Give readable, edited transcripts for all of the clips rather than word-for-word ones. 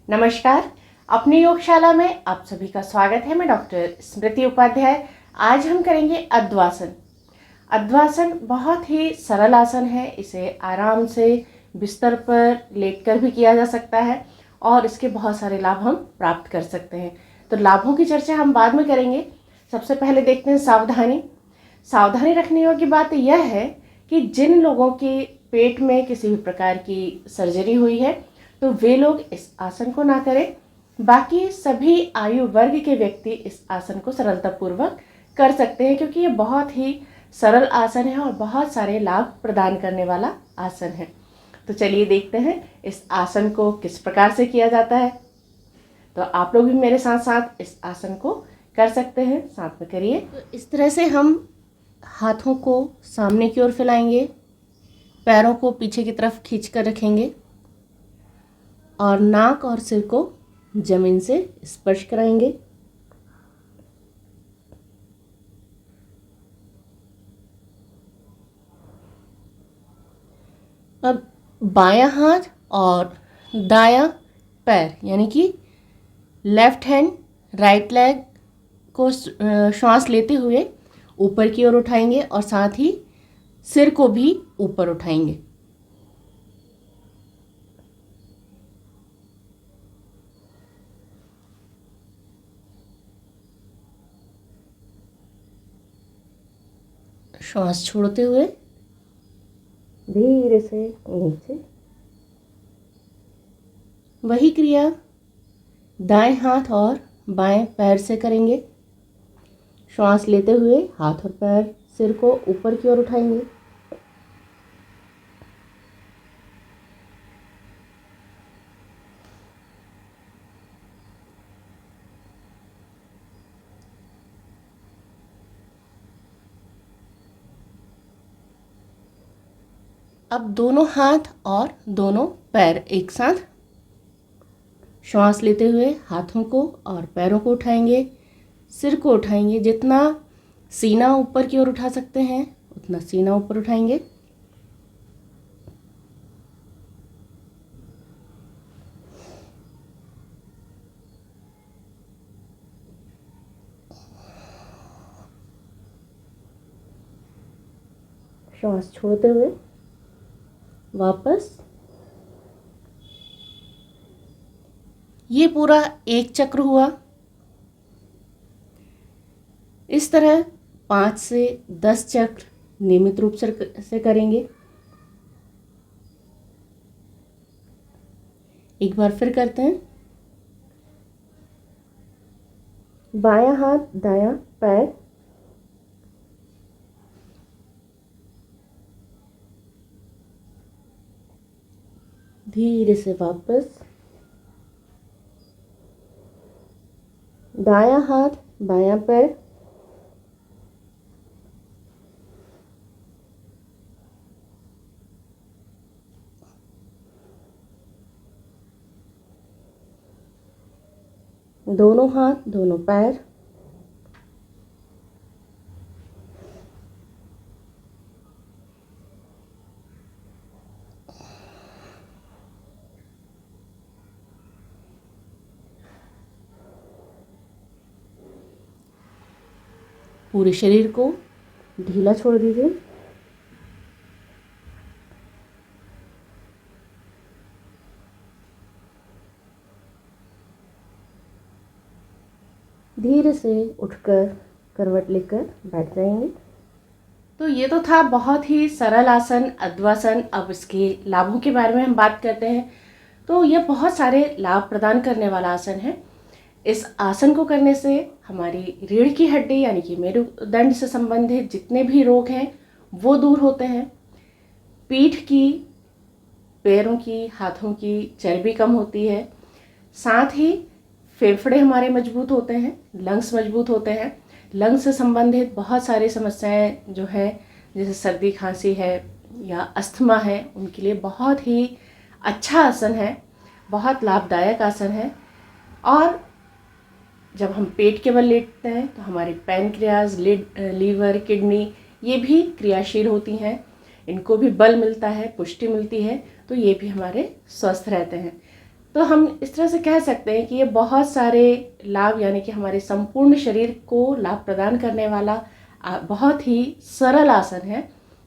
नमस्कार। अपनी योगशाला में आप सभी का स्वागत है। मैं डॉक्टर स्मृति उपाध्याय। आज हम करेंगे अद्वासन। अद्वासन बहुत ही सरल आसन है। इसे आराम से बिस्तर पर लेटकर भी किया जा सकता है और इसके बहुत सारे लाभ हम प्राप्त कर सकते हैं। तो लाभों की चर्चा हम बाद में करेंगे। सबसे पहले देखते हैं सावधानी। सावधानी रखने योग्य बात यह है कि जिन लोगों के पेट में किसी भी प्रकार की सर्जरी हुई है तो वे लोग इस आसन को ना करें। बाकी सभी आयु वर्ग के व्यक्ति इस आसन को सरलतापूर्वक कर सकते हैं, क्योंकि ये बहुत ही सरल आसन है और बहुत सारे लाभ प्रदान करने वाला आसन है। तो चलिए देखते हैं इस आसन को किस प्रकार से किया जाता है। तो आप लोग भी मेरे साथ साथ इस आसन को कर सकते हैं। साथ में करिए। तो इस तरह से हम हाथों को सामने की ओर फैलाएंगे, पैरों को पीछे की तरफ खींच कर रखेंगे और नाक और सिर को जमीन से स्पर्श कराएंगे। अब बायां हाथ और दायां पैर यानी कि लेफ्ट हैंड राइट लेग को श्वास लेते हुए ऊपर की ओर उठाएंगे और साथ ही सिर को भी ऊपर उठाएंगे। श्वास छोड़ते हुए धीरे से नीचे। वही क्रिया दाएं हाथ और बाएं पैर से करेंगे। श्वास लेते हुए हाथ और पैर सिर को ऊपर की ओर उठाएंगे। अब दोनों हाथ और दोनों पैर एक साथ श्वास लेते हुए हाथों को और पैरों को उठाएंगे, सिर को उठाएंगे। जितना सीना ऊपर की ओर उठा सकते हैं उतना सीना ऊपर उठाएंगे। श्वास छोड़ते हुए वापस। ये पूरा एक चक्र हुआ। इस तरह 5 से 10 चक्र नियमित रूप से करेंगे। एक बार फिर करते हैं। बायां हाथ दायां पैर, धीरे से वापस। दायां हाथ बायां पैर, दोनों हाथ दोनों पैर, पूरे शरीर को ढीला छोड़ दीजिए। धीरे से उठकर करवट लेकर बैठ जाएंगे। तो ये तो था बहुत ही सरल आसन अद्वासन। अब इसके लाभों के बारे में हम बात करते हैं। तो ये बहुत सारे लाभ प्रदान करने वाला आसन है। इस आसन को करने से हमारी रीढ़ की हड्डी यानी कि मेरुदंड से संबंधित जितने भी रोग हैं वो दूर होते हैं। पीठ की, पैरों की, हाथों की चर्बी कम होती है। साथ ही फेफड़े हमारे मजबूत होते हैं, लंग्स मजबूत होते हैं। लंग्स से संबंधित बहुत सारी समस्याएं जो है, जैसे सर्दी खांसी है या अस्थमा है, उनके लिए बहुत ही अच्छा आसन है, बहुत लाभदायक आसन है। और जब हम पेट के बल लेटते हैं तो हमारे पैनक्रियाज, लीवर, किडनी ये भी क्रियाशील होती हैं। इनको भी बल मिलता है, पुष्टि मिलती है, तो ये भी हमारे स्वस्थ रहते हैं। तो हम इस तरह से कह सकते हैं कि ये बहुत सारे लाभ यानी कि हमारे संपूर्ण शरीर को लाभ प्रदान करने वाला बहुत ही सरल आसन है।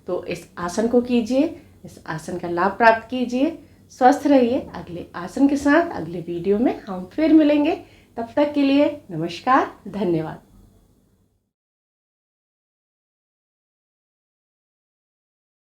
तो इस आसन को कीजिए, इस आसन का लाभ प्राप्त कीजिए, स्वस्थ रहिए। अगले आसन के साथ अगले वीडियो में हम फिर मिलेंगे। तब तक के लिए नमस्कार, धन्यवाद।